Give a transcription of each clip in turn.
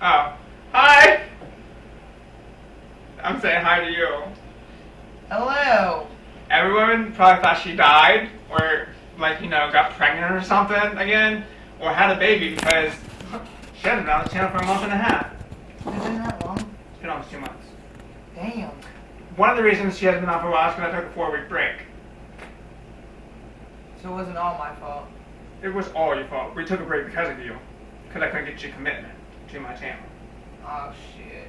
Oh. Hi! I'm saying hi to you. Hello. Everyone probably thought she died, or, like, got pregnant or something again, or had a baby because she hasn't been on the channel for a month and a half. Has it been that long? It's been almost 2 months. Damn. One of the reasons she hasn't been on for a while is because I took a 4-week break. So it wasn't all my fault. It was all your fault. We took a break because of you. Because I couldn't get you commitment to my channel. Oh shit.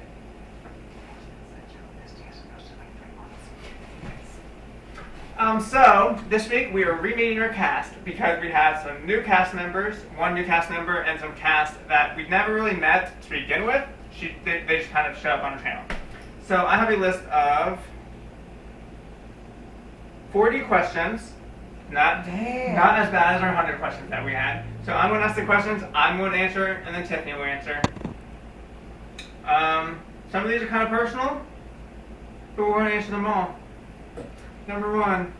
So, this week we are re-meeting our cast because we had some new cast members, one new cast member, and some cast that we've never really met to begin with. They just kind of showed up on our channel. So I have a list of 40 questions, not as bad as our 100 questions that we had. So I'm going to ask the questions, I'm going to answer, and then Tiffany will answer. Some of these are kind of personal, but we're going to answer them all. Number 1,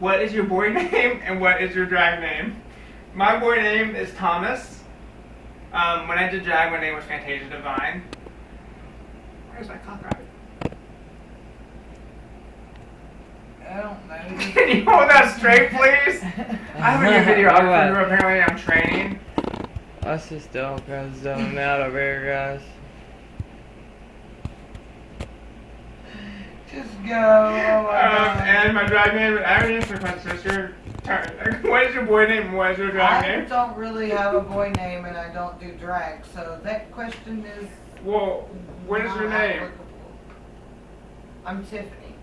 what is your boy name and what is your drag name? My boy name is Thomas. When I did drag, my name was Fantasia Divine. Where's my cock rabbit? I don't know. Can you hold that straight, please? I have a new videographer who apparently I'm training. Us just don't zoning out over here, guys. Just go. Oh my God. And my drag name, I already answered the question, so it's your turn. What is your boy name and what is your drag I name? don't really have a boy name and I don't do drag, so that question is. Well, what is your not name? applicable. I'm Tiffany.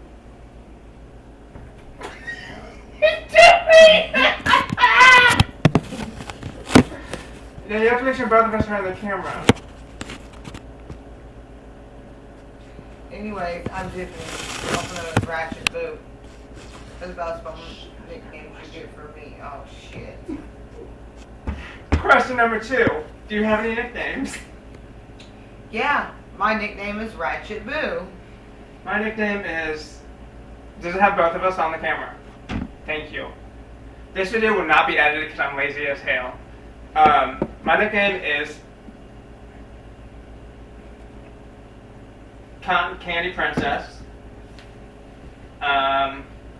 Yeah, you have to make sure both of us are on the camera. Anyways, I'm Tiffany, also known as Ratchet Boo. That's about some nicknames you get for me. Oh shit. Question number 2. Do you have any nicknames? Yeah, my nickname is Ratchet Boo. My nickname is... Does it have both of us on the camera? Thank you. This video will not be edited because I'm lazy as hell. My nickname is Cotton Candy Princess.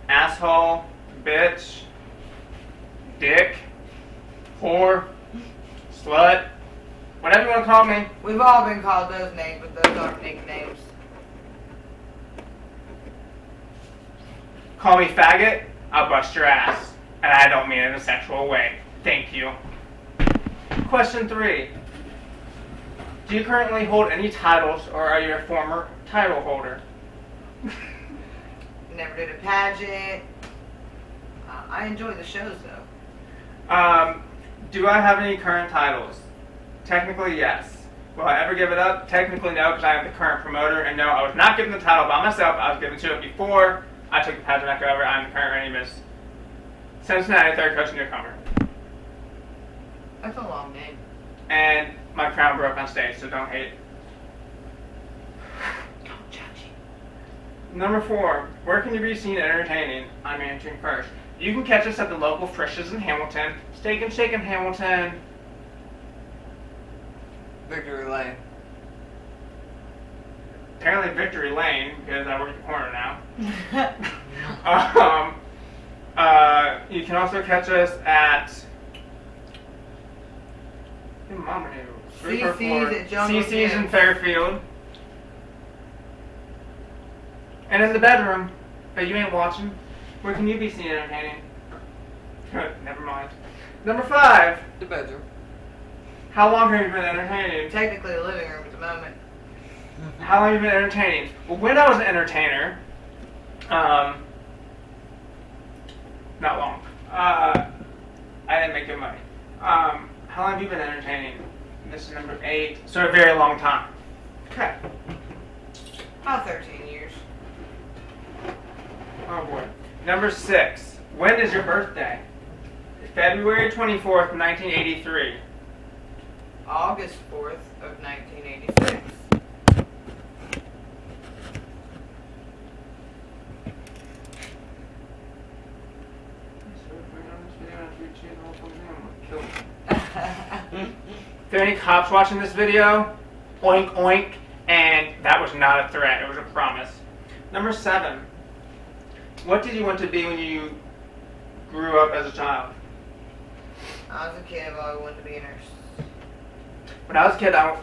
Asshole, bitch, dick, whore, slut, whatever you want to call me. We've all been called those names, but those aren't nicknames. Call me faggot, I'll bust your ass. And I don't mean it in a sexual way. Thank you. Question 3. Do you currently hold any titles or are you a former title holder? Never did a pageant. I enjoy the shows though. Do I have any current titles? Technically, yes. Will I ever give it up? Technically, no, because I am the current promoter. And no, I was not given the title by myself. I was given to it before I took the pageant back over. I'm the current reigning Miss Cincinnati third coach newcomer. That's a long name. And my crown broke on stage, so don't hate. Don't judge. Number 4, where can you be seen entertaining? I'm answering first. You can catch us at the local Frisch's in Hamilton, Steak and Shake in Hamilton. Victory Lane. Apparently Victory Lane, because I work at the corner now. You can also catch us at CC's at Jungle CC's Gym. in Fairfield. And in the bedroom, but you ain't watching. Where can you be seen entertaining? Never mind. Number 5. The bedroom. How long have you been entertaining? Technically the living room at the moment. How long have you been entertaining? Well, when I was an entertainer, not long. I didn't make good money. How long have you been entertaining? This is number 8. So a very long time. Okay. About 13 years. Oh boy. Number 6. When is your birthday? February 24th, 1983. August 4th of 1986. there are any cops watching this video, oink oink, and that was not a threat, it was a promise. Number 7, what did you want to be when you grew up as a child? When I was a kid, I always wanted to be a nurse. When I was a kid, I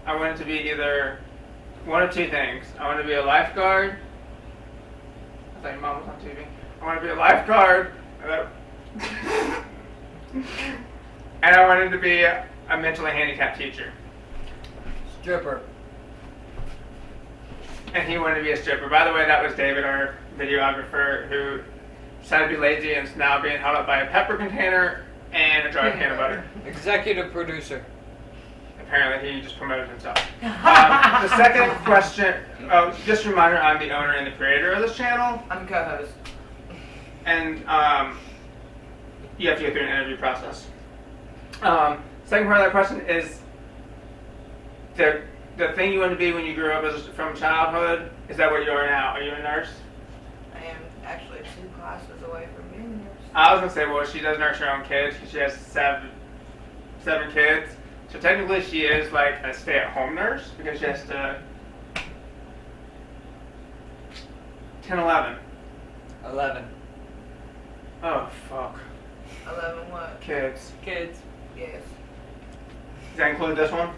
wanted to be either one of two things. I wanted to be a lifeguard. I thought your mom was on TV. I wanted to be a lifeguard. And I wanted to be a mentally handicapped teacher. Stripper. And he wanted to be a stripper. By the way, that was David, our videographer, who decided to be lazy and is now being held up by a pepper container and a jar of peanut butter. Executive producer. Apparently, he just promoted himself. The second question, just a reminder, I'm the owner and the creator of this channel. I'm co-host. And you have to go through an interview process. Second part of that question is the thing you wanted to be when you grew up from childhood. Is that what you are now? Are you a nurse? I am actually 2 classes away from being a nurse. I was gonna say, well, she does nurse her own kids because she has seven kids. So technically, she is like a stay-at-home nurse because she has to 10, 11. 11. Oh fuck. 11 what? Kids. Kids. Yes. Does that include this one?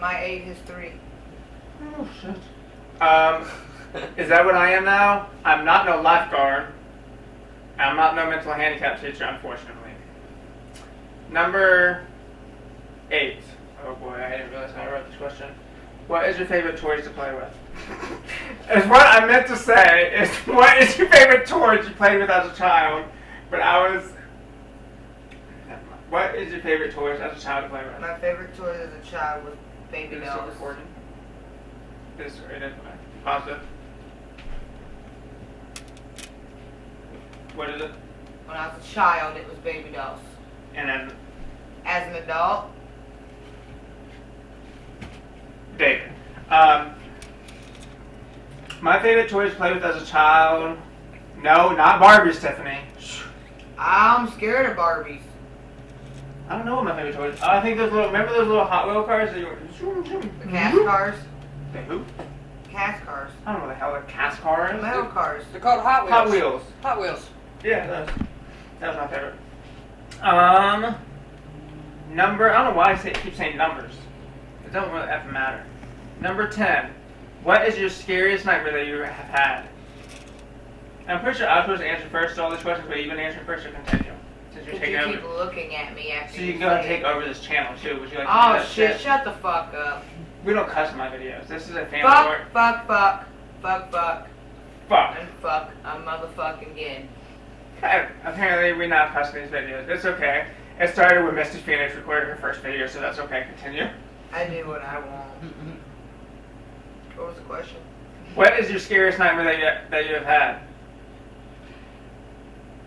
My 8 is 3. Oh shit. Is that what I am now? I'm not no lifeguard. I'm not no mental handicap teacher, unfortunately. Number 8. Oh boy, I didn't realize how I wrote this question. What is your favorite toys to play with? Is what I meant to say is what is your favorite toys you played with as a child? But what is your favorite toys as a child to play with? My favorite toy as a child was baby Is it still dolls. recording? It is rated. Positive. What is it? When I was a child, it was baby dolls. And then As an adult, David. My favorite toys to play with as a child. No, not Barbies, Tiffany. I'm scared of Barbies. I don't know what my favorite toys. I think remember those little Hot Wheel cars that you were. The cast cars. The who? Cast cars. I don't know what the hell a cast car The is. metal cars. They're called Hot Wheels. Hot Wheels. Hot Wheels. Yeah, that was my favorite. Number. I don't know why I keep saying numbers. It doesn't really have to matter. Number 10. What is your scariest nightmare that you have had? I'm pretty sure I was supposed to answer first to all these questions, but you've been answering first, so continue. Since you're Could taking you over. keep looking at me after So you can go ahead and say take it? over this channel too. Would you like to do Oh that shit, shut the fuck up. We don't cuss in my videos. This is a family Fuck, court. fuck, fuck, fuck, fuck, Fuck. and fuck a motherfucking again. Apparently we not cussing these videos. It's okay. It started when Misty Phoenix recorded her first video, so that's okay. Continue. I do what I want. What was the question? What is your scariest nightmare that you have had?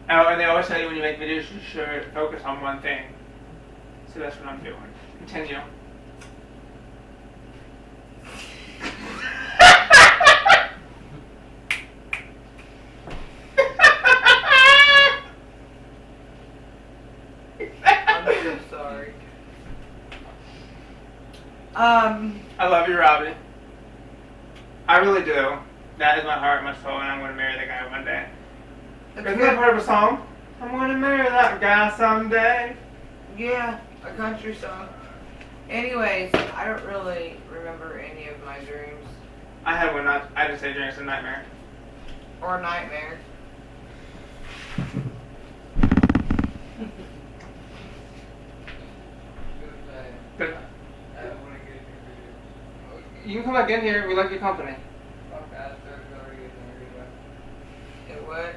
Oh, and they always tell you when you make videos you should focus on one thing. So that's what I'm doing. Continue. I'm so sorry. I love you, Robbie. I really do. That is my heart, my soul, and I'm going to marry that guy one day. Isn't that part of a song? I'm going to marry that guy someday. Yeah, a country song. Anyways, I don't really remember any of my dreams I had one, I didn't say dream, it's a nightmare. or nightmares. But you can come back in here, we like your company. It would.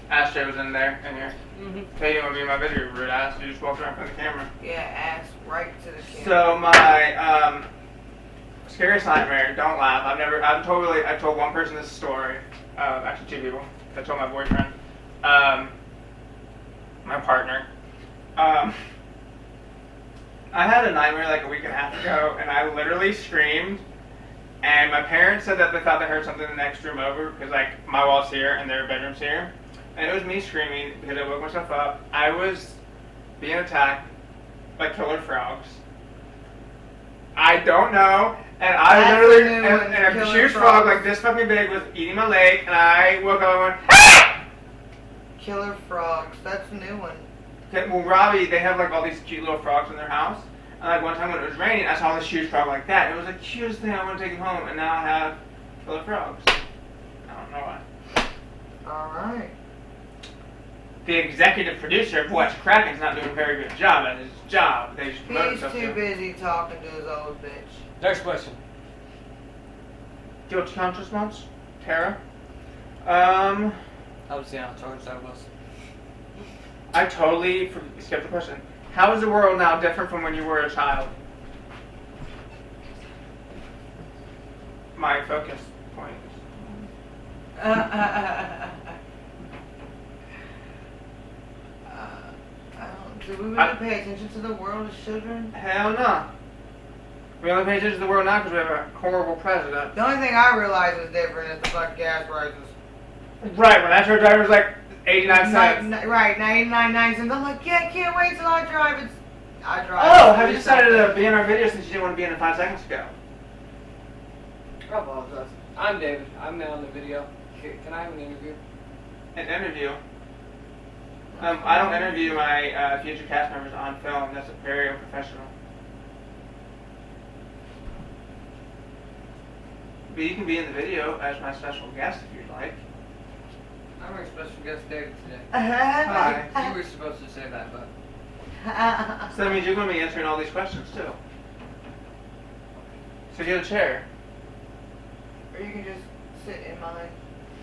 Ashtray was in here. Mm-hmm. Tell you want to be in my video, rude ass. You just walked around from the camera. Yeah, ass right to the camera. So my scariest nightmare. Don't laugh. I've told one person this story. Actually, 2 people. I told my boyfriend, my partner. I had a nightmare like a week and a half ago, and I literally screamed. And my parents said that they thought they heard something in the next room over because like my wall's here and their bedroom's here. And it was me screaming because I woke myself up. I was being attacked by killer frogs. don't know. And I That's literally, the new and, one, and a killer huge frogs. frog like this fucking big was eating my leg, and I woke up and went, ah! Killer frogs. That's a new one. Okay, well, Robbie, they have like all these cute little frogs in their house. And like one time when it was raining, I saw this huge frog like that. It was the cutest thing. I want to take it home, and now I have killer frogs. I don't know why. Alright. The executive producer of What's Cracking is not doing a very good job at his job. They just promote He's himself too to. busy talking to his old bitch. Next question. Guilty conscious response? Tara? Obviously, I'm charged. I was. I totally skipped the question. How is the world now different from when you were a child? My focus point. Do we really pay attention to the world as children? Hell no. We only pay attention to the world now because we have a horrible president. The only thing I realize is different is the fucking gas prices. Right, when I drove, driver was like 89 cents. Right, 99 cents. I'm like, yeah, can't wait till I drive. I drive. Oh, have you decided to be in our video since you didn't want to be in it 5 seconds ago? I apologize. I'm David. I'm now in the video. Can I have an interview? An interview? I don't interview my future cast members on film. That's very unprofessional. But you can be in the video as my special guest if you'd like. I'm our special guest David today. Hi. You were supposed to say that, but So that means you're going to be answering all these questions too. So get a chair. Or you can just sit in mine.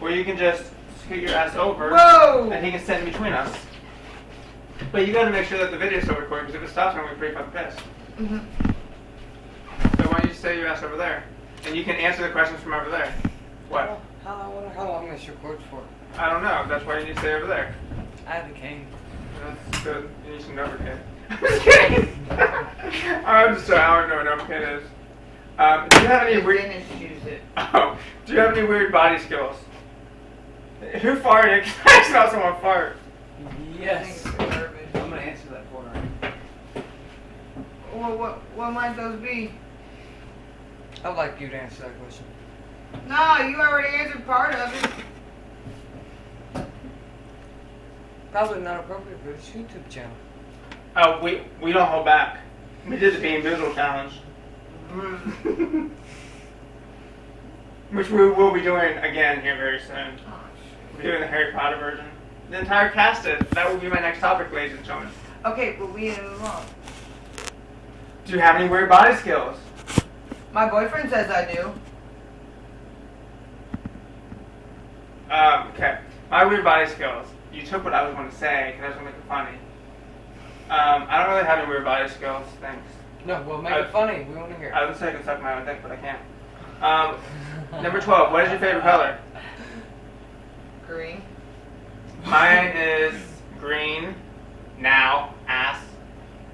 Or you can just scoot your ass over. Whoa! And he can sit in between us. But you got to make sure that the video's still recording because if it stops, I'm going to be pretty fucking pissed. So why don't you stay your ass over there? And you can answer the questions from over there. What? how long this records for? I don't know. That's why you need to stay over there. I have a cane. That's good. You need some Novocaine. I'm just kidding. I'm just sorry. I don't know what Novocaine is. Do you have any weird? Dentist use it. Oh, do you have any weird body skills? Who farted? I smell someone fart. Yes. I think it's garbage. I'm gonna answer that for her. Well, what might those be? I'd like you to answer that question. No, you already answered part of it. Probably not appropriate for this YouTube channel. Oh, we don't hold back. We did the Being Visual Challenge. Which we will be doing again here very soon. We're doing the Harry Potter version. The entire cast is. That will be my next topic, ladies and gentlemen. Okay, but we need to move on. Do you have any weird body skills? My boyfriend says I do. Okay. My weird body skills. You took what I was going to say because I was going to make it funny. I don't really have any weird body skills. Thanks. No, well, make it funny. We want to hear. I would say I can suck my own dick, but I can't. Number 12. What is your favorite color? Green. Mine is green, now, ass,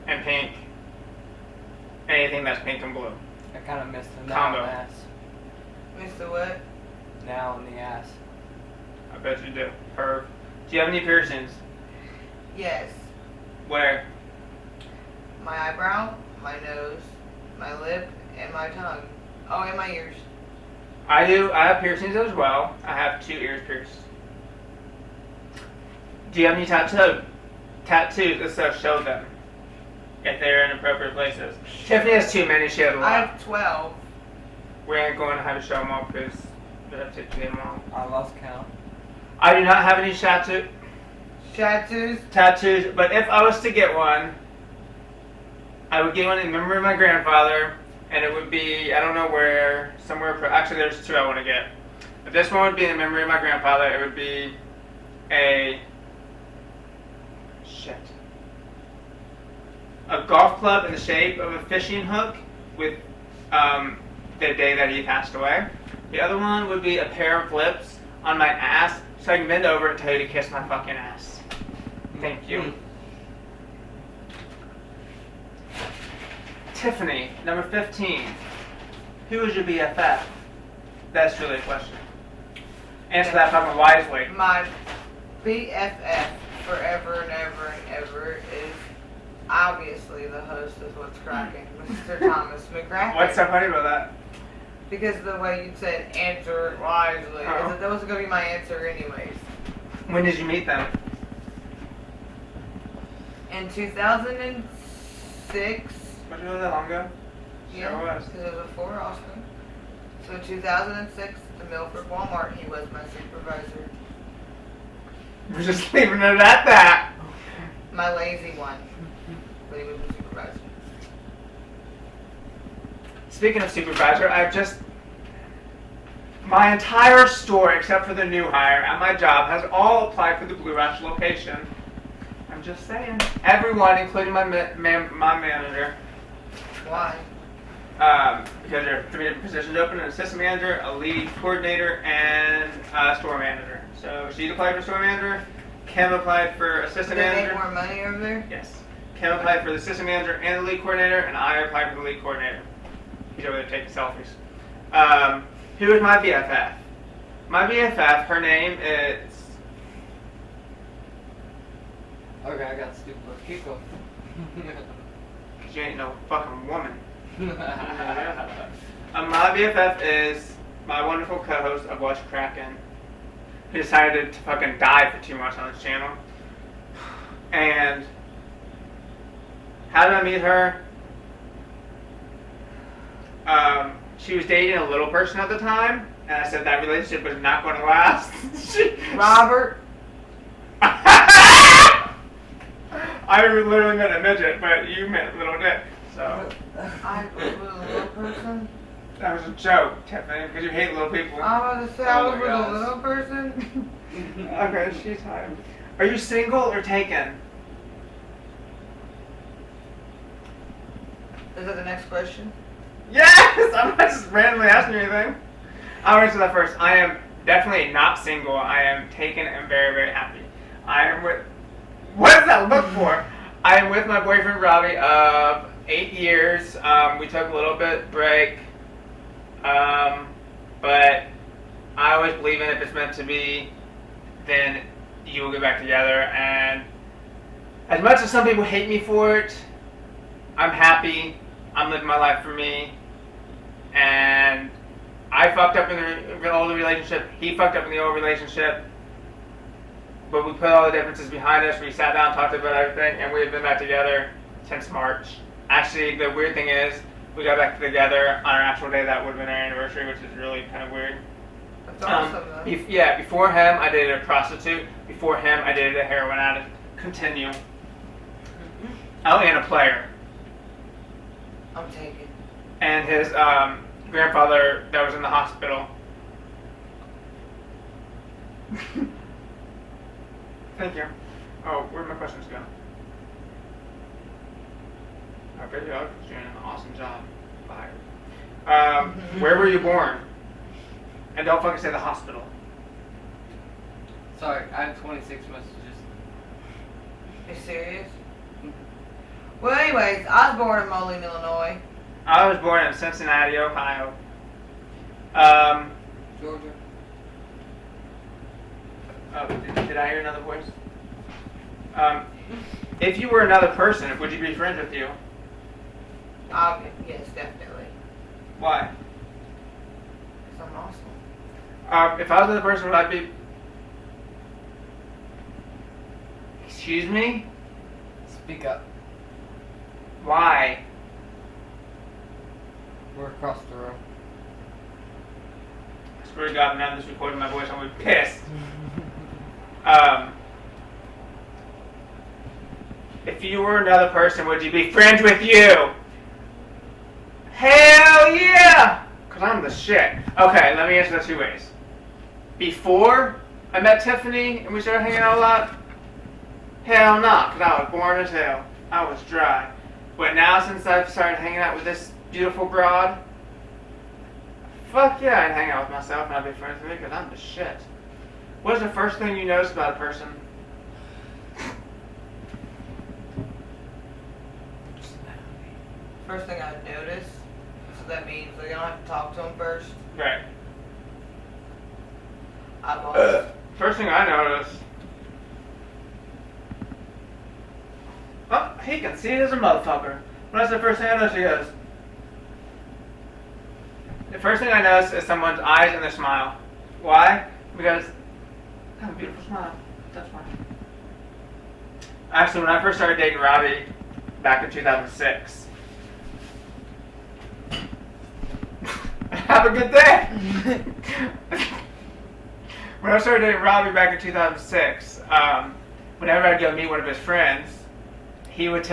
and pink. Anything that's pink and blue. I kind of missed the now Combo. and the ass. Mr. What? Now and the ass. I bet you do. Perv. Do you have any piercings? Yes. Where? My eyebrow, my nose, my lip, and my tongue. Oh, and my ears. I do. I have piercings as well. I have 2 ears pierced. Do you have any tattoos? Let's show them. If they're in appropriate places. Tiffany has too many. She has a lot. I have 12. We ain't going to have to show them all because we have to take them all. I lost count. I do not have any Tattoos? tattoos, but if I was to get one, I would get one in memory of my grandfather, and it would be, I don't know where, somewhere, actually there's 2 I want to get. But this one would be in memory of my grandfather. It would be a golf club in the shape of a fishing hook with the day that he passed away. The other one would be a pair of lips on my ass so I can bend over and tell you to kiss my fucking ass. Thank you. Tiffany, number 15. Who is your BFF? That's really a question. Answer that fucking wisely. My BFF forever and ever and ever is Obviously, the host is what's cracking, Mr. Thomas McCracken. What's so funny about that? Because the way you said answer it wisely, Oh. that was going to be my answer anyways. When did you meet them? In 2006, Was it really that long ago? yeah, Sure was. because it was before Austin. So in 2006, at the Milford Walmart, he was my supervisor. We're just leaving it at that. My lazy one. But he was the supervisor. Speaking of supervisor, my entire store, except for the new hire at my job, has all applied for the Blue Ridge location. I'm just saying. Everyone, including my manager. Why? Because there are 3 different positions open: an assistant manager, a lead coordinator, and a store manager. So she's applied for store manager. Kim applied for assistant Did they manager. make more money over there? Yes. Kim applied for the assistant manager and the lead coordinator, and I applied for the lead coordinator. He's over there taking selfies. Who is my BFF? My BFF, her name is... Okay, I got stupid. Keep going. Because you ain't no fucking woman. My BFF is my wonderful co-host of What's Crackin', who decided to fucking die for too much on his channel. And how did I meet her? She was dating a little person at the time, and I said that relationship was not going to last. Robert? I literally meant a midget, but you meant little dick. So I was with a little person? that was a joke, Tiffany, because you hate little people. I was about to say I Oh was my with a gosh. little person? Okay, she's home. Are you single or taken? Is that the next question? Yes! I'm not just randomly asking you anything. I'll answer that first. I am definitely not single. I am taken and very, very happy. I am with... What does that look for? I am with my boyfriend Robbie of 8 years. We took a little bit break. But I always believe in if it's meant to be, then you will get back together. And as much as some people hate me for it, I'm happy. I'm living my life for me. And I fucked up in the old relationship. He fucked up in the old relationship. But we put all the differences behind us. We sat down, talked about everything, and we've been back together since March. Actually, the weird thing is, we got back together on our actual day that would have been our anniversary, which is really kind of weird. That's awesome, though. Before him, I dated a prostitute. Before him, I dated a heroin addict. Continue. Oh, and a player. I'm taken. And his grandfather that was in the hospital. Thank you. Oh, where'd my questions go? Our videographer's doing an awesome job. Fired. Where were you born? And don't fucking say the hospital. Sorry, I had 26 messages. You serious? Well, anyways, I was born in Moline, Illinois. I was born in Cincinnati, Ohio. Georgia. Oh, did I hear another voice? If you were another person, would you be friends with you? Yes, definitely. Why? 'Cause I'm awesome. If I was another person, would I be... Excuse me? Speak up. Why? We're across the room. I swear to God, now this recording my voice, I'm gonna be pissed. If you were another person, would you be friends with you? Hell yeah! Because I'm the shit. Okay, let me answer that 2 ways. Before I met Tiffany and we started hanging out a lot, hell no, because I was boring as hell. I was dry. But now since I've started hanging out with this beautiful broad, fuck yeah, I'd hang out with myself and I'd be friends with me because I'm the shit. What's the first thing you notice about a person? First thing I notice, so that means that you don't have to talk to them first. Right. Eyeballs. First thing I notice. Oh, peeking. See, there's a motherfucker. When that's the first thing I notice, he goes. The first thing I notice is someone's eyes and their smile. Why? Because I have a beautiful smile. That's why. Actually, when I first started dating Robbie back in 2006. Have a good day. When I started dating Robbie back in 2006, whenever I'd go meet one of his friends, he would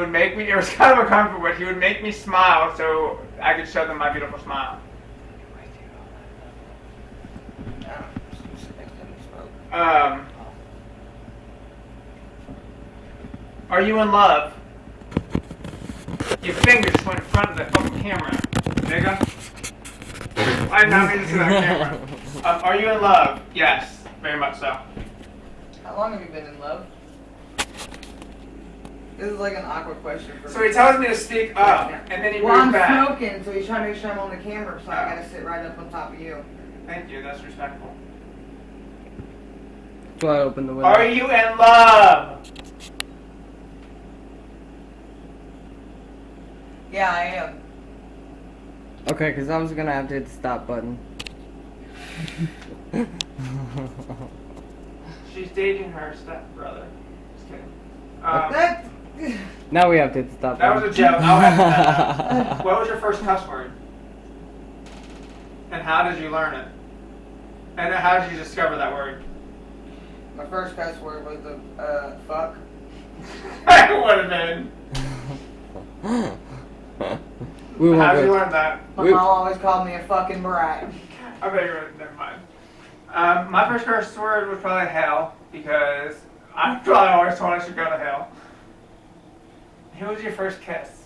make me, it was kind of a comfort, but he would make me smile so I could show them my beautiful smile. Are you in love? Your fingers went in front of the fucking camera, nigga. I did not mean to see that camera. Are you in love? Yes, very much so. How long have you been in love? This is like an awkward question for me. So he tells me to speak up, and then he Well, moves I'm back. smoking, so he's trying to make sure I'm on the camera, so I gotta sit right up on top of you. Thank you, that's respectful. Go ahead, open the window. Are you in love? Yeah, I am. Okay, because I was gonna have to hit the stop button. She's dating her stepbrother. Just kidding. That, Now we have to hit the stop That button. was a joke. I'll have that. What was your first cuss word? And how did you learn it? And how did you discover that word? my first cuss word was the fuck. It would have been. We won't How did you go. learn that? My mom always called me a fucking brat. I bet you would. Never mind. My first curse word was probably hell because I probably always told I should go to hell. Who was your first kiss?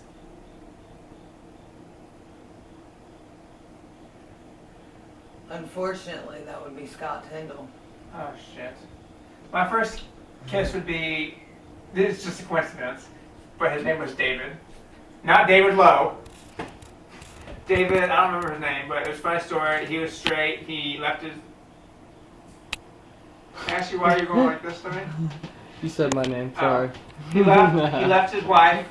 Unfortunately, that would be Scott Tyndall. Oh shit. My first kiss would be. It's just a coincidence, but his name was David. Not David Lowe. David, I don't remember his name, but it was a funny story. He was straight. He left his. Can I ask you why you're going like this to me? You said my name. Sorry. He left his wife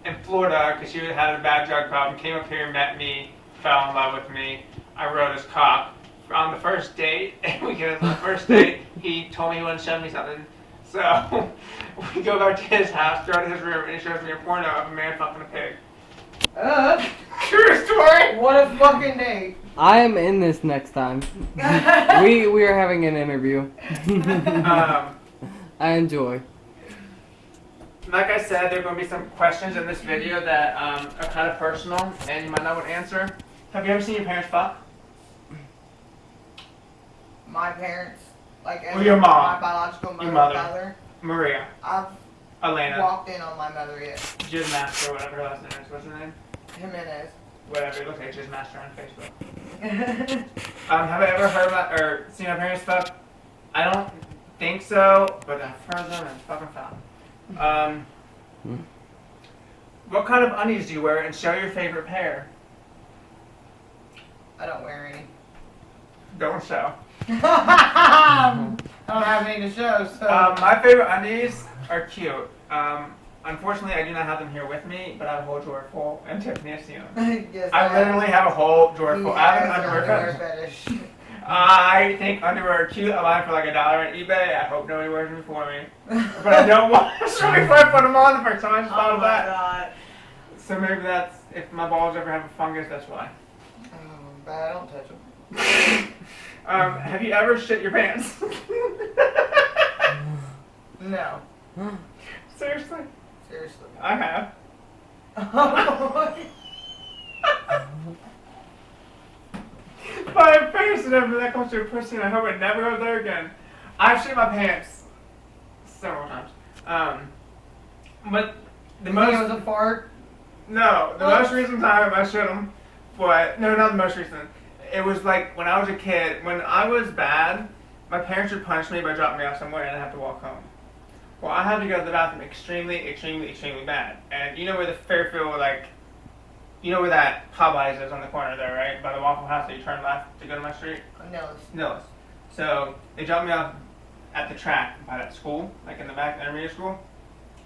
in Florida because she had a bad drug problem. Came up here, met me, fell in love with me. I rode his cock on the first date. Because on the first date, he told me he wanted to show me something. So we go back to his house, go to his room, and he shows me a porno of a man fucking a pig. True story. What a fucking date. I am in this next time. we are having an interview. I enjoy. Like I said, there are going to be some questions in this video that are kind of personal, and you might not want to answer. Have you ever seen your parents fuck? My parents, like as Or your mom. my biological mother, Your mother. and father, Maria, I've Elena, walked in on my mother yet. Jizz Master, whatever her last name is. What's her name? Jimenez. Whatever, it looks like Jizz Master on Facebook. Have I ever heard about or seen my parents fuck? I don't think so, but I've heard them and it's fucking foul. What kind of undies do you wear and show your favorite pair? I don't wear any. Don't show. I don't have any to show, so. My favorite undies are cute. Unfortunately, I do not have them here with me, but I have a whole drawer full, and Tiffany has seen them. Yes, I literally have a whole drawer full. I have an underwear fetish. fetish. I think underwear are cute. I buy them for like $1 on eBay. I hope nobody wears them for me. But I don't want to show me before I put them on the first time. I just thought Oh of my that. god. So maybe that's, if my balls ever have a fungus, that's why. But I don't touch them. Have you ever shit your pants? No. Seriously? Seriously. I have. My face and everything that comes to a pussy, and I hope it never goes there again. I've shit my pants several times. But the You think it was most a fart? no, the most recent time I shit them, but no, not the most recent. It was like when I was a kid. When I was bad, my parents would punish me by dropping me off somewhere, and I'd have to walk home. Well, I had to go to the bathroom extremely bad, and you know where the Fairfield you know where that Popeyes is on the corner there, right? By the Waffle House that you turn left to go to my street? No. No. So they dropped me off at the track by that school, like in the back, intermediate school.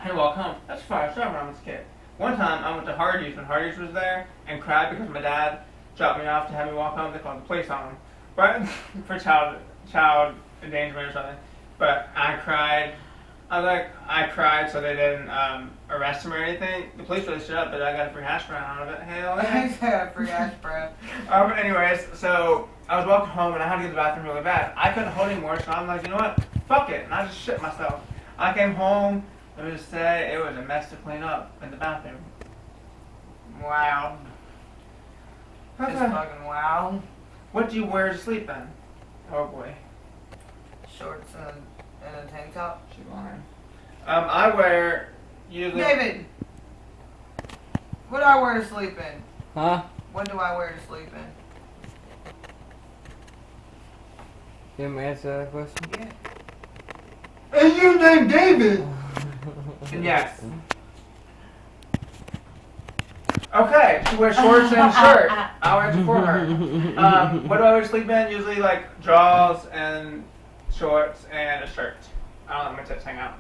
I walk home. That's far. I started when I was a kid. One time I went to Hardee's when Hardee's was there and cried because my dad dropped me off to have me walk home. They called the police on him, but for child endangerment or something. But I cried. I cried so they didn't arrest him or anything. The police really stood up, but I got a free hash brown out of it. Hell yeah. Free hash brown. Anyways, so I was walking home and I had to go to the bathroom really bad. I couldn't hold anymore, so I'm like, you know what? Fuck it. And I just shit myself. I came home. Let me just say, it was a mess to clean up in the bathroom. Wow. Just fucking wow. What do you wear to sleep in? Oh boy. Shorts and a tank top. She's lying. I wear usually. David! What do I wear to sleep in? Huh? What do I wear to sleep in? You want me to answer that question? Yeah. And you named David! And yes. Okay, she wears shorts and a shirt. I'll answer for her. What do I wear to sleep in? Usually like drawers and shorts and a shirt. I don't let my tits hang out.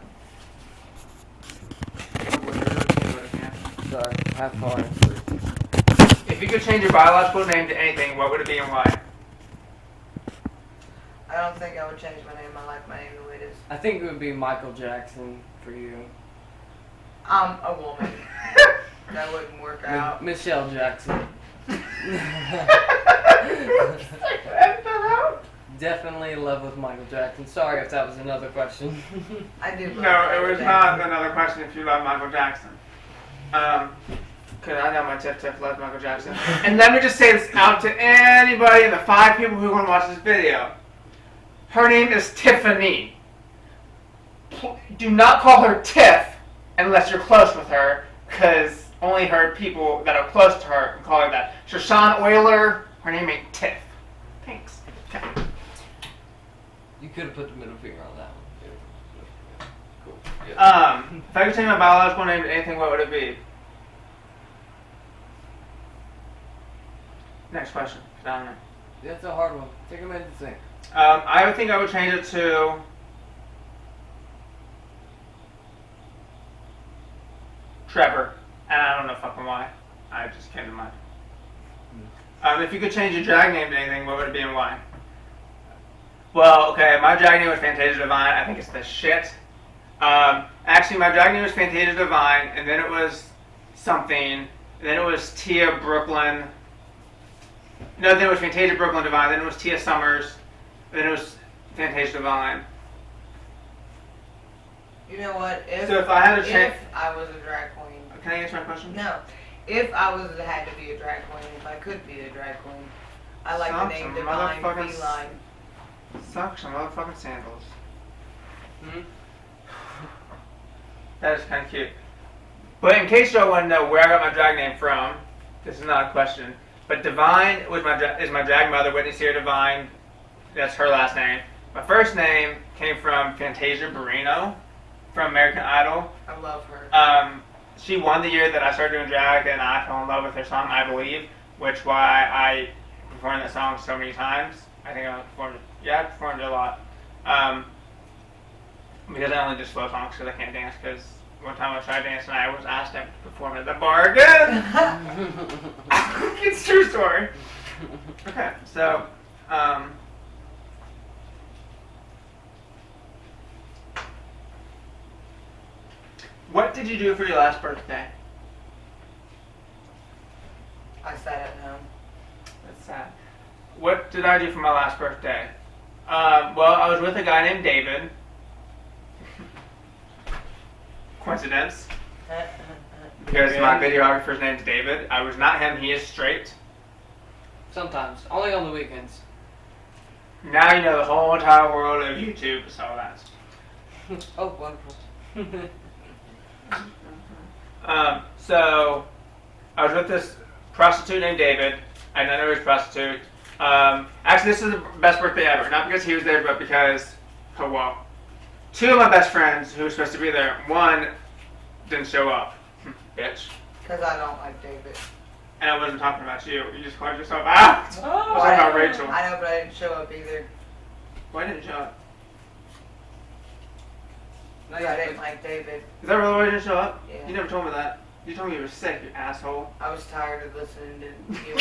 Sorry, have fun. If you could change your biological name to anything, what would it be and why? I don't think I would change my name. I like my name the way it is. I think it would be Michael Jackson for you. I'm a woman. That wouldn't work out. Michelle Jackson. Definitely in love with Michael Jackson. Sorry if that was another question. I do. No, it was not another question if you love Michael Jackson. Cause I know my Tiff loves Michael Jackson. And let me just say this out to anybody and the 5 people who want to watch this video. Her name is Tiffany. Do not call her Tiff unless you're close with her, because only her people that are close to her can call her that. Shoshan Euler, her name ain't Tiff. Thanks. Okay. You could have put the middle finger on that one. Cool. If I could change my biological name to anything, what would it be? Next question. I don't know. That's a hard one. Take a minute to think. I would think I would change it to Trevor, and I don't know fucking why. I just came to mind. If you could change your drag name to anything, what would it be and why? Well, okay, my drag name was Fantasia Divine. I think it's the shit. Actually, my drag name was Fantasia Divine, and then it was something, and then it was Tia Brooklyn. No, then it was Fantasia Brooklyn Divine, then it was Tia Summers, then it was Fantasia Divine. You know what? So if I had to change... If I was a drag queen. Can I answer my question? No. If I had to be a drag queen, if I could be a drag queen, I like the name Divine Feline. Sucks some motherfucking sandals. Hmm? That is kind of cute. But in case y'all want to know where I got my drag name from, this is not a question. But Divine was is my drag mother, Whitney Sierra Divine. That's her last name. My first name came from Fantasia Barrino from American Idol. I love her. She won the year that I started doing drag, and I fell in love with her song "I Believe," which why I performed that song so many times. I think I performed it. Yeah, I performed it a lot. Because I only do slow songs because I can't dance. Because one time I tried dancing, and I was asked to perform at the bar again. It's a true story. Okay, so what did you do for your last birthday? I sat at home. That's sad. What did I do for my last birthday? Well, I was with a guy named David. Coincidence. Because my videographer's name's David. I was not him, he is straight. Sometimes. Only on the weekends. Now you know the whole entire world of YouTube, so that's. Oh, wonderful. So, I was with this prostitute named David. I didn't know he was a prostitute. Actually, this is the best birthday ever. Not because he was there, but because, oh well. 2 of my best friends who were supposed to be there, one didn't show up. Bitch. Because I don't like David. And I wasn't talking about you. You just called yourself out. I was talking about Rachel. I know, but I didn't show up either. Why didn't you show up? No, I didn't like David. Is that really why you didn't show up? Yeah. You never told me that. You told me you were sick, you asshole. I was tired of listening to you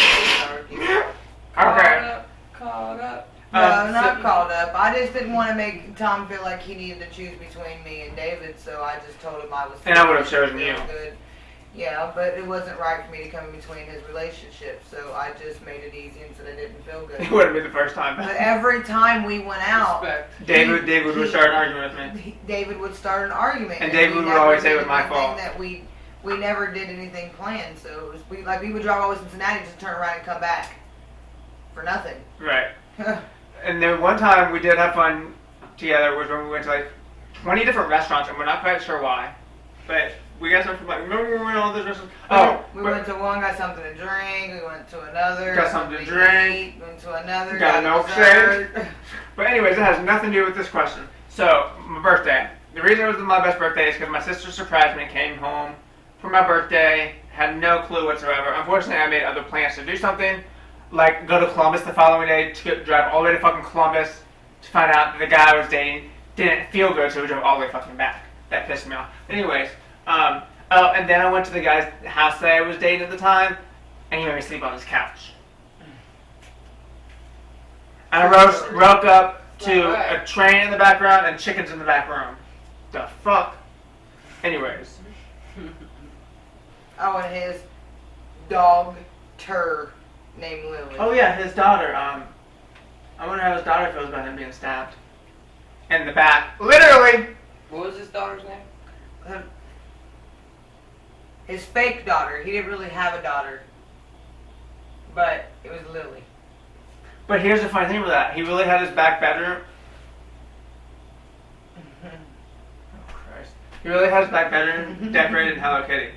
argue. Okay. Caught up. No, not called up. I just didn't want to make Tom feel like he needed to choose between me and David, so I just told him I was. And I would have chosen you. Good. Yeah, but it wasn't right for me to come in between his relationship, so I just made it easy and said I didn't feel good. It wouldn't be the first time. But every time we went out, Respect. David would start an argument with me. David would start an argument, And David would always say it was my fault. That we never did anything planned, so it was, we would drive all the way to Cincinnati, just turn around and come back for nothing. Right. And then one time we did have fun together was when we went to like 20 different restaurants, and we're not quite sure why, but we got something like, remember when we went to all those restaurants? We went to one, got something to drink. We went to another, Got something to drink. Eat, went to another, Got a milkshake. But anyways, it has nothing to do with this question. So, my birthday. The reason it was my best birthday is because my sister surprised me and came home for my birthday, had no clue whatsoever. Unfortunately, I made other plans to do something, like go to Columbus the following day, to drive all the way to fucking Columbus to find out that the guy I was dating didn't feel good, so we drove all the way fucking back. That pissed me off. Anyways, and then I went to the guy's house that I was dating at the time, and he made me sleep on his couch. And I woke up to a train in the background and chickens in the back room. The fuck? Anyways. Oh, and his dog, named Lily. Oh yeah, his daughter. I wonder how his daughter feels about him being stabbed. In the back. Literally! What was his daughter's name? His fake daughter. He didn't really have a daughter. But it was Lily. But here's the funny thing with that. He really had his back bedroom. Oh Christ. He really had his back bedroom decorated in Hello Kitty.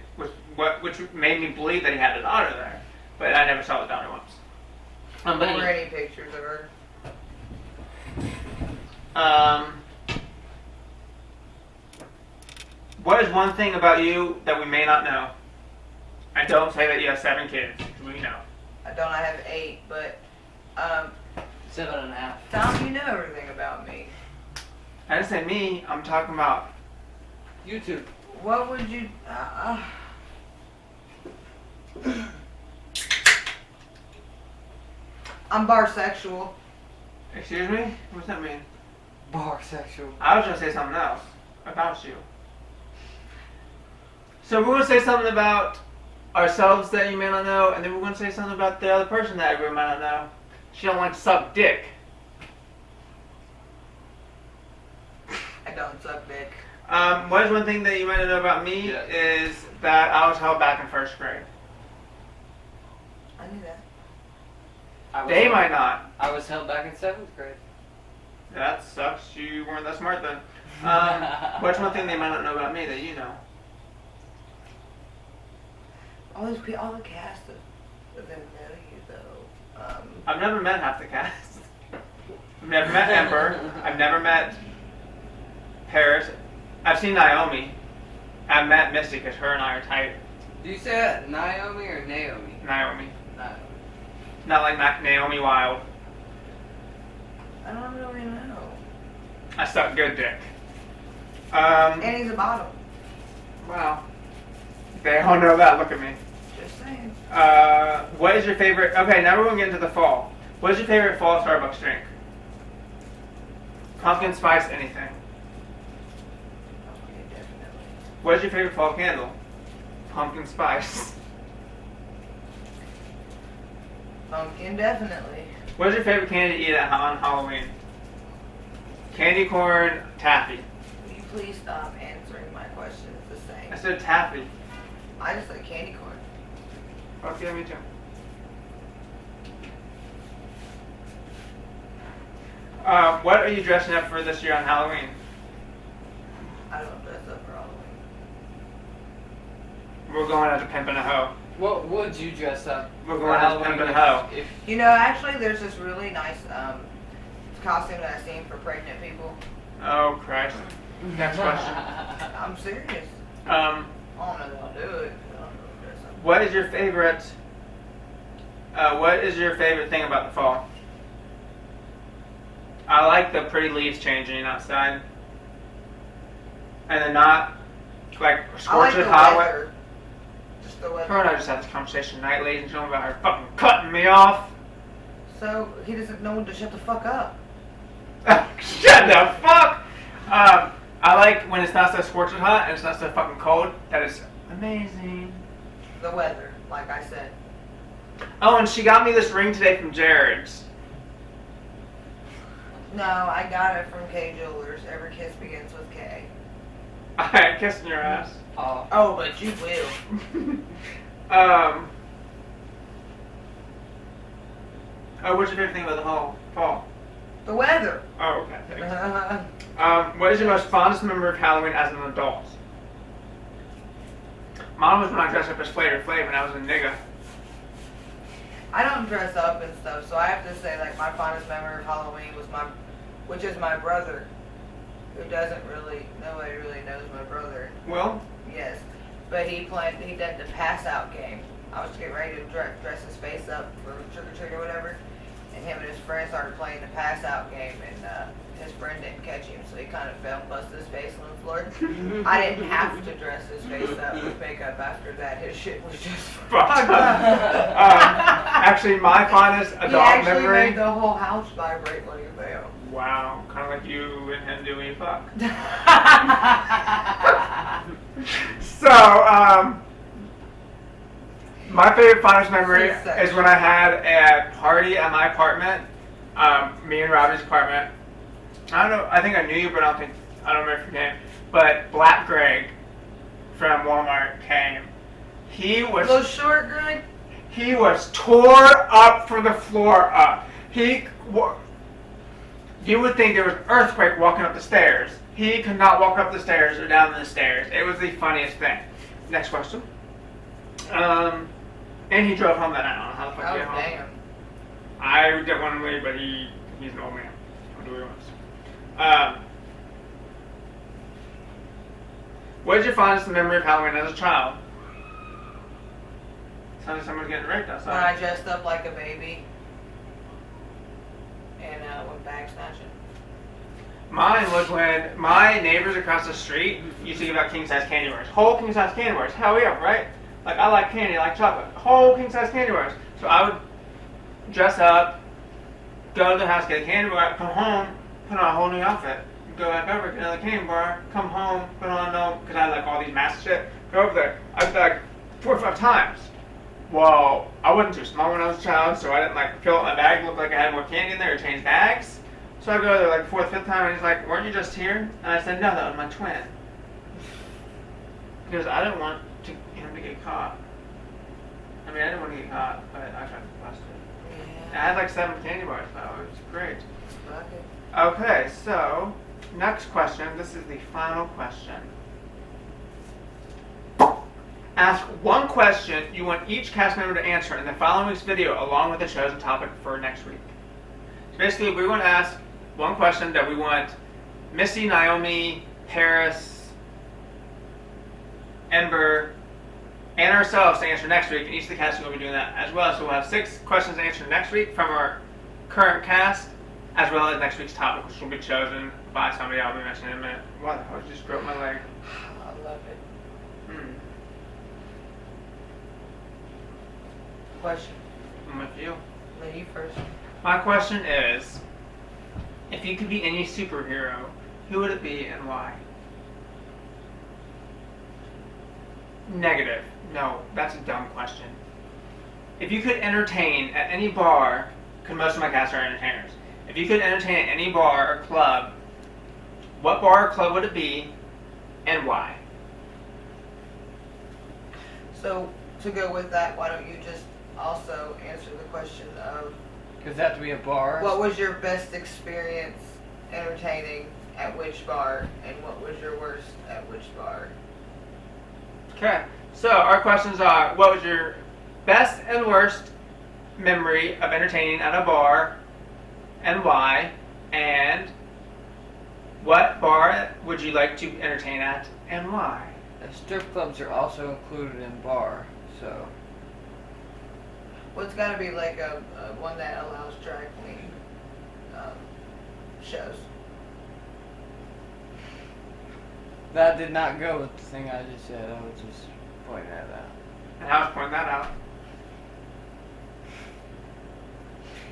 Which made me believe that he had a daughter there. But I never saw the daughter once. Or any pictures of her. What is one thing about you that we may not know? I don't say that you have 7 kids. We know. I have 8, but 7.5. Tom, you know everything about me. I didn't say me. I'm talking about YouTube. What would you? I'm barsexual. Excuse me? What's that mean? Barsexual. I was gonna say something else about you. So we're gonna say something about ourselves that you may not know, and then we're gonna say something about the other person that everyone might not know. She don't like to suck dick. I don't suck dick. What is one thing that you might not know about me Yes. is that I was held back in 1st grade. I knew that. They might not. I was held back in 7th grade. That sucks. You weren't that smart then. What's one thing they might not know about me that you know? All the cast of them know you though. I've never met half the cast. I've never met Ember. I've never met Paris. I've seen Naomi. I've met Misty because her and I are tight. Do you say that Naomi or Naomi? Naomi. Naomi. Not like Naomi Wild. I don't really know. I suck good dick. And he's a bottom. Wow. They all know that. Look at me. Just saying. What is your favorite? Okay, now we're going to get into the fall. What is your favorite fall Starbucks drink? Pumpkin spice anything. Okay, definitely. What is your favorite fall candle? Pumpkin spice. Pumpkin, definitely. What is your favorite candy to eat on Halloween? Candy corn, taffy. Will you please stop answering my questions the same? I said taffy. I just said candy corn. Fuck yeah, me too. What are you dressing up for this year on Halloween? I don't dress up for Halloween. We're going as a pimp and a hoe. What would you dress up? We're for going as a Halloween pimp and a hoe. if You know, actually, there's this really nice costume that I've seen for pregnant people. Oh Christ. Next question. I'm serious. Um, I don't know that I'll do it. I don't know dress up. what is your favorite? What is your favorite thing about the fall? I like the pretty leaves changing outside. and then not like I like scorching the hot. weather. Just the weather. Her and I just had this conversation tonight, ladies and gentlemen, about her fucking cutting me off. So he doesn't know when to shut the fuck up. Shut the fuck! I like when it's not so scorching hot and it's not so fucking cold. That is amazing. The weather, like I said. Oh, and she got me this ring today from Jared's. No, I got it from K Jewelers. Every kiss begins with K. Alright, kissing your ass. Oh, but you will. Oh, what's your favorite thing about the whole fall? The weather. Oh, okay. Thanks. What is your most fondest memory of Halloween as an adult? Mine was when I dressed up as Flavor Flav when I was a nigga. I don't dress up and stuff, so I have to say, like, my fondest memory of Halloween was which is my brother, who nobody really knows my brother. Will? Yes, but he did the pass out game. I was getting ready to dress his face up for trick or treat or whatever, and him and his friend started playing the pass out game, and his friend didn't catch him, so he kind of fell and busted his face on the floor. I didn't have to dress his face up with makeup after that. His shit was just fucked up. Actually, my fondest He adult actually memory. made the whole house vibrate when he fell. Wow, kind of like you and him do when you fuck. So, my favorite fondest memory is when I had a party at my apartment, me and Robbie's apartment. I don't know, I think I knew you, but I don't remember your name. But Black Greg from Walmart came. He was Little short Greg? He was tore up from the floor up. You would think there was an earthquake walking up the stairs. He could not walk up the stairs or down the stairs. It was the funniest thing. Next question. And he drove home that night. I don't know how the fuck he got home. Damn. I didn't want him to leave, but he's an old man. He'll do what he wants. What is your fondest memory of Halloween as a child? Sounds like someone's getting raped outside. When I dressed up like a baby and went bag snatching. Mine was when my neighbors across the street used to give out king-size candy bars. Whole king-size candy bars. Hell yeah, right? Like, I like candy, I like chocolate. Whole king-size candy bars. So I would dress up, go to the house, get a candy bar, come home, put on a whole new outfit. Go back over, get another candy bar, come home, put on because I had like all these masks and shit. Go over there. I did like 4 or 5 times. Well, I wasn't too small when I was a child, so I didn't like fill up my bag, look like I had more candy in there, or change bags. So I go there like 4th, 5th time, and he's like, "Weren't you just here?" And I said, "No, that was my twin." Because I didn't want him to get caught. I mean, I didn't want to get caught, but I tried to bust it. Yeah. I had like 7 candy bars, though. It was great. Okay. Okay, so next question. This is the final question. Ask one question you want each cast member to answer in the following week's video, along with the chosen topic for next week. So basically, we're going to ask one question that we want Missy, Naomi, Paris, Ember, and ourselves to answer next week, and each of the cast will be doing that as well. So we'll have 6 questions to answer next week from our current cast, as well as next week's topic, which will be chosen by somebody I'll be mentioning in a minute. What? I just broke my leg. I love it. Question. I'm with you. No, you first. My question is, if you could be any superhero, who would it be and why? Negative. No, that's a dumb question. If you could entertain at any bar, because most of my cast are entertainers, if you could entertain at any bar or club, what bar or club would it be and why? So, to go with that, why don't you just also answer the question of Does that have to be a bar? what was your best experience entertaining at which bar, and what was your worst at which bar? Okay, so our questions are, what was your best and worst memory of entertaining at a bar and why? And what bar would you like to entertain at and why? Strip clubs are also included in bar, so. Well, it's got to be like a one that allows drag queen shows. That did not go with the thing I just said. I was just pointing that out. And I was pointing that out.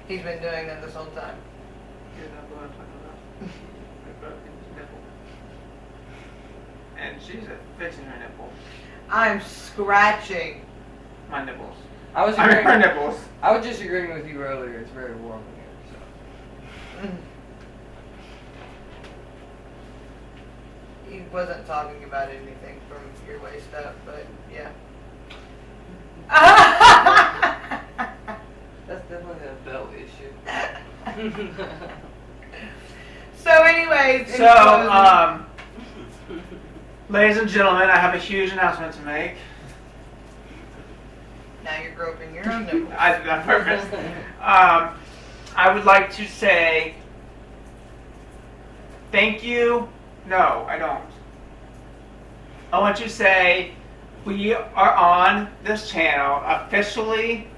He's been doing that this whole time. You know what I'm talking about. I broke his nipple. And she's fixing her nipple. I'm scratching. My nipples. I was I mean, her agreeing. nipples. I was just agreeing with you earlier. It's very warm in here. So. He wasn't talking about anything from your waist up, but yeah. That's definitely a belt issue. So, anyways, in So, closing- ladies and gentlemen, I have a huge announcement to make. now you're groping your own nipple. I did that on purpose. I would like to say thank you. No, I don't. I want you to say we are on this channel officially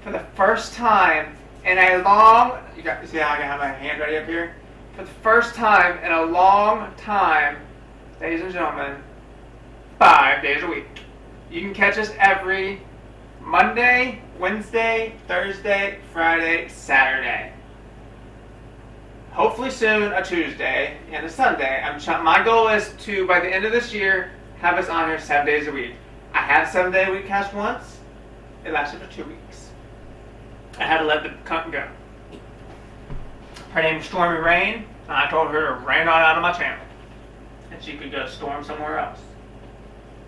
for the first time in a long. You see how I have my hand ready up here? For the first time in a long time, ladies and gentlemen, 5 days a week. You can catch us every Monday, Wednesday, Thursday, Friday, Saturday. Hopefully soon a Tuesday and a Sunday. My goal is to, by the end of this year, have us on here 7 days a week. I had a 7-day week cast once. It lasted for 2 weeks. I had to let the cunt go. Her name is Stormy Rain, and I told her to rain on out of my channel. And she could go storm somewhere else.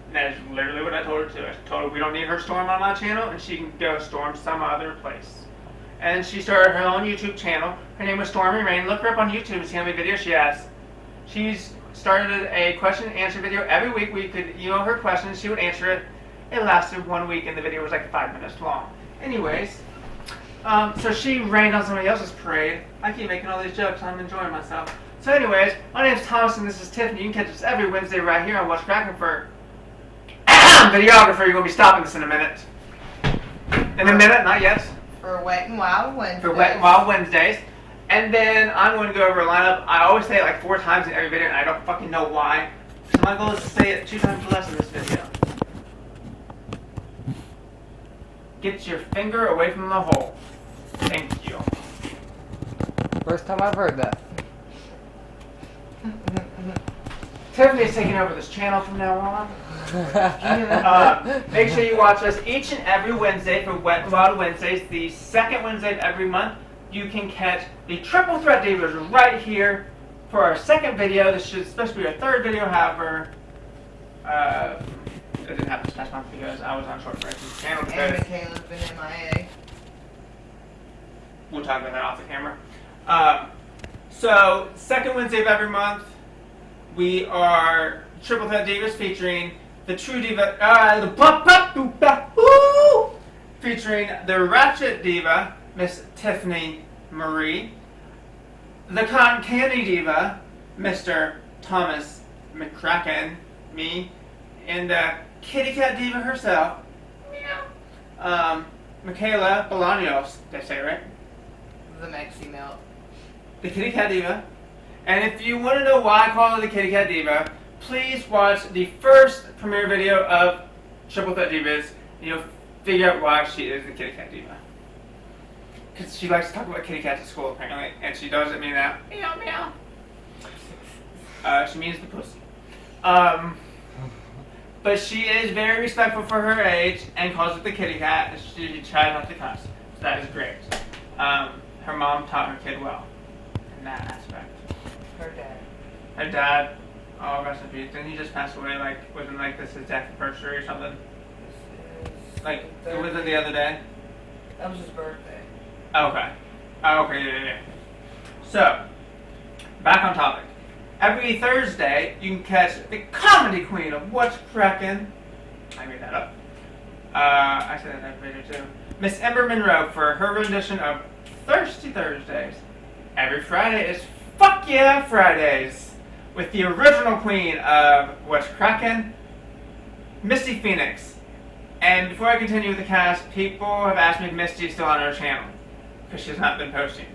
And that is literally what I told her to do. I told her we don't need her storm on my channel, and she can go storm some other place. And she started her own YouTube channel. Her name was Stormy Rain. Look her up on YouTube and see how many videos she has. She's started a question and answer video every week. We could email her questions. She would answer it. It lasted 1 week, and the video was like 5 minutes long. Anyways, so she rained on somebody else's parade. I keep making all these jokes. I'm enjoying myself. So anyways, my name is Thomas, and this is Tiffany. You can catch us every Wednesday right here on What's Crackin' for videographer. You're going to be stopping this in a minute. In a minute, not yet. For Wet and Wild Wednesdays. For Wet and Wild Wednesdays. And then I'm going to go over a lineup. I always say it like 4 times in every video, and I don't fucking know why. So my goal is to say it 2 times less in this video. Get your finger away from the hole. Thank you. First time I've heard that. Tiffany's taking over this channel from now on. Make sure you watch us each and every Wednesday for Wet and Wild Wednesdays. The second Wednesday of every month, you can catch the Triple Threat Divas right here for our second video. This is supposed to be our third video, however, it didn't happen this past month because I was on short break from the channel. And Because Michaela's been MIA. we'll talk about that off the camera. So, second Wednesday of every month, we are Triple Threat Divas featuring the True Diva, featuring the Ratchet Diva, Miss Tiffany Marie, the Cotton Candy Diva, Mr. Thomas McCracken, me, and the Kitty Cat Diva herself, Michaela Bolaños, did I say it right? The Mexi Melt. The Kitty Cat Diva. And if you want to know why I call her the Kitty Cat Diva, please watch the first premiere video of Triple Threat Divas, and you'll figure out why she is the Kitty Cat Diva. Because she likes to talk about kitty cats at school, apparently, and she doesn't mean that. Meow, meow. She means the pussy. But she is very respectful for her age and calls it the kitty cat, and she tries not to cuss. So that is great. Her mom taught her kid well in that aspect. Her dad. Her dad, oh, rest in peace. Didn't he just pass away, like, wasn't like this his death anniversary or something? Like, it wasn't the other day? That was his birthday. Okay. Oh, okay, yeah. So, back on topic. Every Thursday, you can catch the comedy queen of What's Crackin'. I made that up. I said that in every video too. Miss Ember Monroe for her rendition of Thirsty Thursdays. Every Friday is Fuck Yeah Fridays with the original queen of What's Crackin', Misty Phoenix. And before I continue with the cast, people have asked me if Misty is still on her channel because she's not been posting.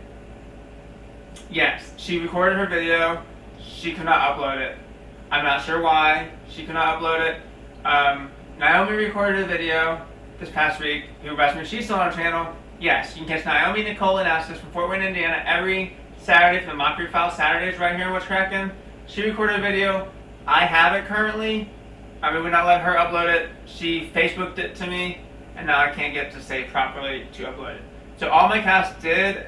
Yes, she recorded her video. She could not upload it. I'm not sure why she could not upload it. Naomi recorded a video this past week. People asked me if she's still on her channel. Yes, you can catch Naomi Nicole Anastas from Fort Wayne, Indiana every Saturday for the Mockery File Saturdays right here in What's Crackin'. She recorded a video. I have it currently. I would not let her upload it. She Facebooked it to me, and now I can't get to save properly to upload it. So all my cast did,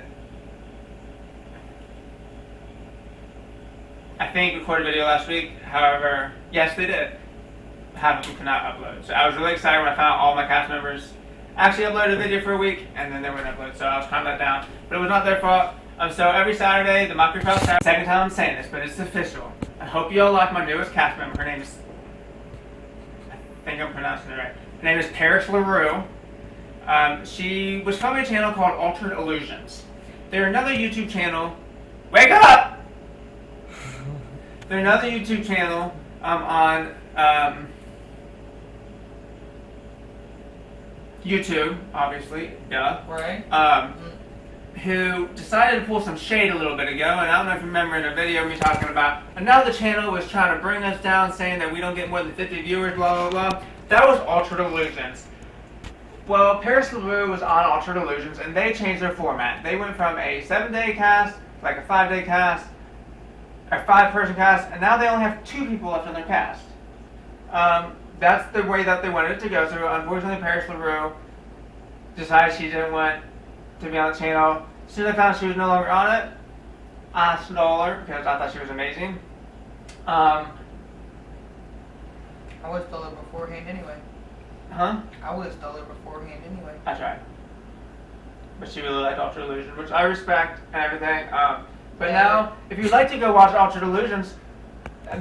I think, record a video last week. However, yes, they did. Half of them could not upload. So I was really excited when I found all my cast members actually uploaded a video for a week, and then they wouldn't upload. So I was kind of let down. But it was not their fault. So every Saturday, the Mockery File Saturday. Second time I'm saying this, but it's official. I hope you all like my newest cast member. Her name is, I think I'm pronouncing it right. Her name is Paris LaRue. She was from a channel called Altered Illusions. They're another YouTube channel. Wake up! They're another YouTube channel on YouTube, obviously, duh. Right. Who decided to pull some shade a little bit ago, and I don't know if you remember in a video of me talking about another channel was trying to bring us down, saying that we don't get more than 50 viewers, blah, blah, blah. That was Altered Illusions. Well, Paris LaRue was on Altered Illusions, and they changed their format. They went from a 7-day cast, like a 5-day cast, a 5-person cast, and now they only have 2 people left in their cast. That's the way that they wanted it to go. So unfortunately, Paris LaRue decided she didn't want to be on the channel. As soon as I found she was no longer on it, I stole her because I thought she was amazing. I would have stole her beforehand anyway. Huh? I would have stole her beforehand anyway. I tried. But she really liked Altered Illusions, which I respect and everything. But now, if you'd like to go watch Altered Illusions,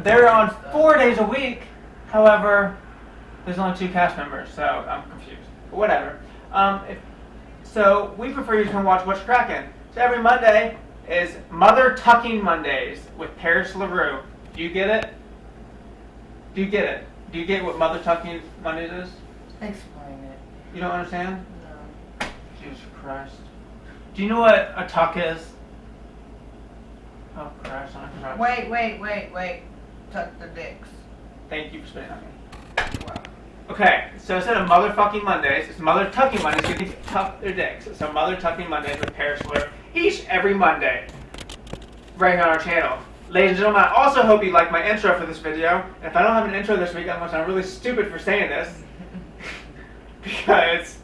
they're on 4 days a week. However, there's only 2 cast members, so I'm confused. But whatever. So we prefer you to come watch What's Crackin'. So every Monday is Mother Tucking Mondays with Paris LaRue. Do you get it? Do you get it? Do you get what Mother Tucking Mondays is? Explain it. You don't understand? No. Jesus Christ. Do you know what a tuck is? Oh Christ, I'm sorry. Wait. Tuck the dicks. Thank you for spitting on me. Wow. Okay, so instead of motherfucking Mondays, it's Mother Tucking Mondays. You can tuck their dicks. So Mother Tucking Mondays with Paris LaRue every Monday, right on our channel. Ladies and gentlemen, I also hope you like my intro for this video. And if I don't have an intro this week, I'm going to sound really stupid for saying this. Because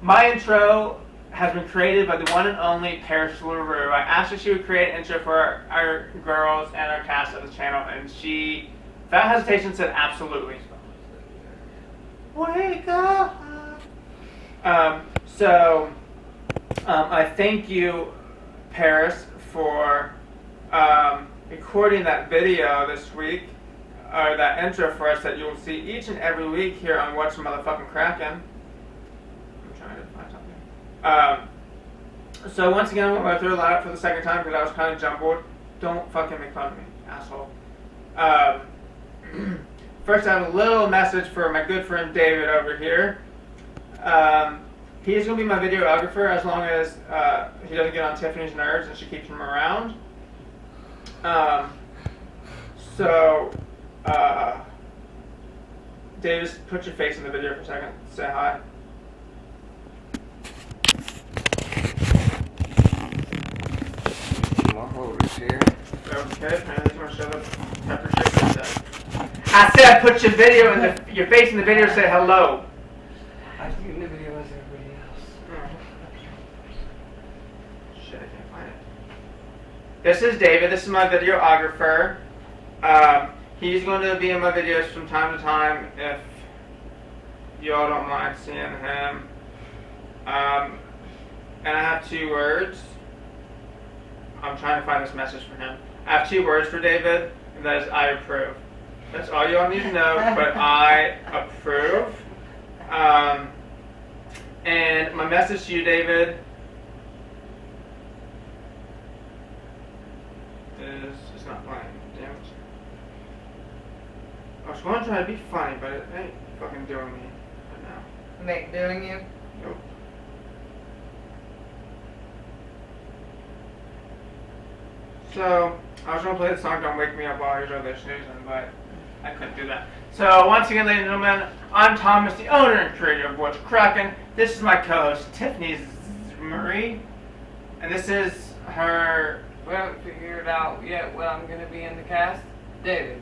my intro has been created by the one and only Paris LaRue. I asked her she would create an intro for our girls and our cast of the channel, and she, without hesitation, said absolutely. Wake up! I thank you, Paris, for recording that video this week, or that intro for us that you'll see each and every week here on What's Motherfucking Crackin'. I'm trying to find something. So once again, I'm going to go through a lot for the second time because I was kind of jumbled. Don't fucking make fun of me, asshole. First, I have a little message for my good friend David over here. He's going to be my videographer as long as he doesn't get on Tiffany's nerves and she keeps him around. Davis, put your face in the video for a second. Say hi. My hold is here. Okay, apparently he's going to shut up. Pepper shake that. I said put your video in your face in the video and say hello. I think in the video as everybody else. Shit, I can't find it. This is David. This is my videographer. He's going to be in my videos from time to time if y'all don't mind seeing him. And I have 2 words. I'm trying to find this message for him. I have 2 words for David, and that is I approve. That's all y'all need to know, but I approve. And my message to you, David, is it's not playing. Damn it. I was going to try to be funny, but it ain't fucking doing me right now. Nick doing you? Nope. So, I was going to play the song Don't Wake Me Up While You're There Snoozing, but I couldn't do that. So once again, ladies and gentlemen, I'm Thomas, the owner and creator of What's Crackin'. This is my co-host Tiffany Marie, and this is her. We haven't figured out yet what I'm going to be in the cast. David.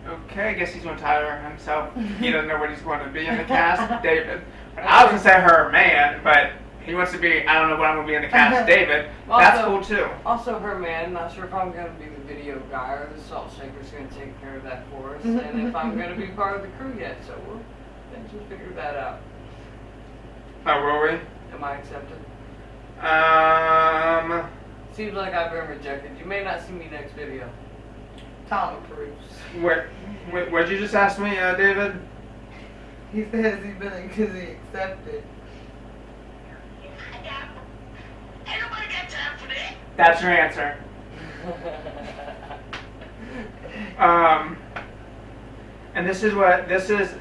Okay, I guess he's going to tire himself. He doesn't know what he's going to be in the cast. David. I was going to say her man, but he wants to be. I don't know what I'm going to be in the cast. David. That's cool too. Also her man. Not sure if I'm going to be the video guy or the salt shaker's going to take care of that for us, and if I'm going to be part of the crew yet. So we'll eventually figure that out. Oh, will we? Am I accepted? Seems like I've been rejected. You may not see me next video. Tom approves. What'd you just ask me, David? He says he's been because he accepted. Ain't nobody got time for that. That's your answer. And this is what this is.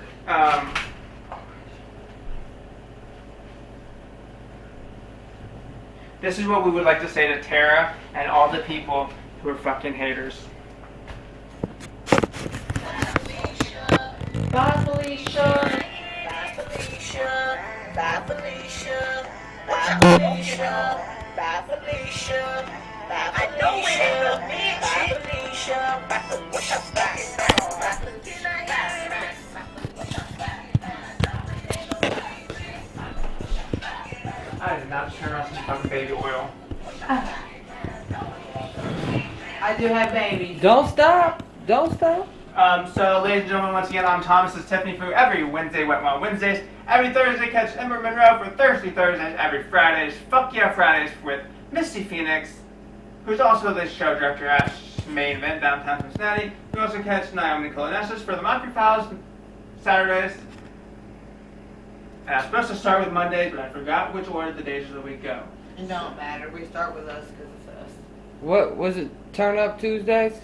This is what we would like to say to Tara and all the people who are fucking haters. Bye, Felicia. Bye, Felicia. Bye, Felicia. Bye, Felicia. Bye, Felicia. Bye, Felicia. I know it ain't no bitch. Bye, Felicia. Bye, Felicia. Bye, Felicia. I did not turn on some fucking baby oil. I do have babies. Don't stop. Don't stop. So, ladies and gentlemen, once again, I'm Thomas. This is Tiffany Fu. Every Wednesday, Wet Wild Wednesdays. Every Thursday, catch Ember Monroe for Thirsty Thursdays. Every Fridays, Fuck Yeah Fridays with Misty Phoenix, who's also the show director at Main Event downtown Cincinnati. You also catch Naomi Colonessus for the Mockery Files Saturdays. And I was supposed to start with Mondays, but I forgot which order the days of the week go. It don't matter. We start with us because it's us. What was it? Turn Up Tuesdays?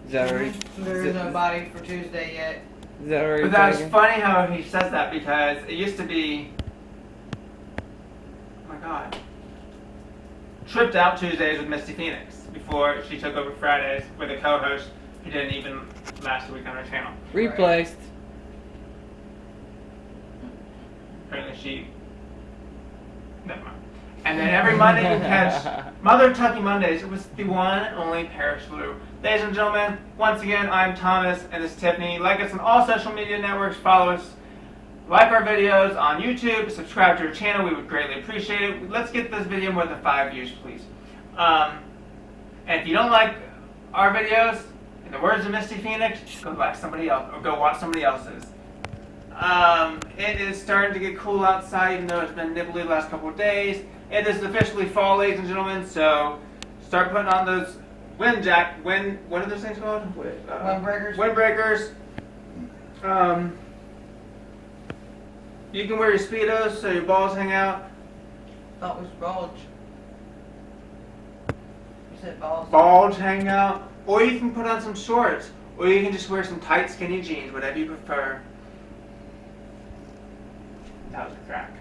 Is that already? There is nobody for Tuesday yet. Is that already? But that's taken? funny how he says that because it used to be, oh my god, Tripped Out Tuesdays with Misty Phoenix before she took over Fridays with a co-host who didn't even last week on her channel. Replaced. Apparently she, never mind. And then every Monday you catch Mother Tucky Mondays. It was the one and only Paris Blue. Ladies and gentlemen, once again, I'm Thomas and this is Tiffany. Like us on all social media networks. Follow us. Like our videos on YouTube. Subscribe to our channel. We would greatly appreciate it. Let's get this video more than 5 views, please. And if you don't like our videos, in the words of Misty Phoenix, go like somebody else or go watch somebody else's. It is starting to get cool outside, even though it's been nibbly the last couple of days. It is officially fall, ladies and gentlemen, so start putting on those what are those things called? Windbreakers. Windbreakers. You can wear your Speedos so your balls hang out. Thought it was bulge. You said balls. Balls hang out. Or you can put on some shorts. Or you can just wear some tight, skinny jeans, whatever you prefer. That was a crack.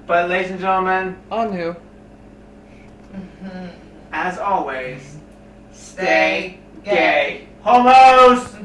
But ladies and gentlemen, On who? as always, stay gay. Homos!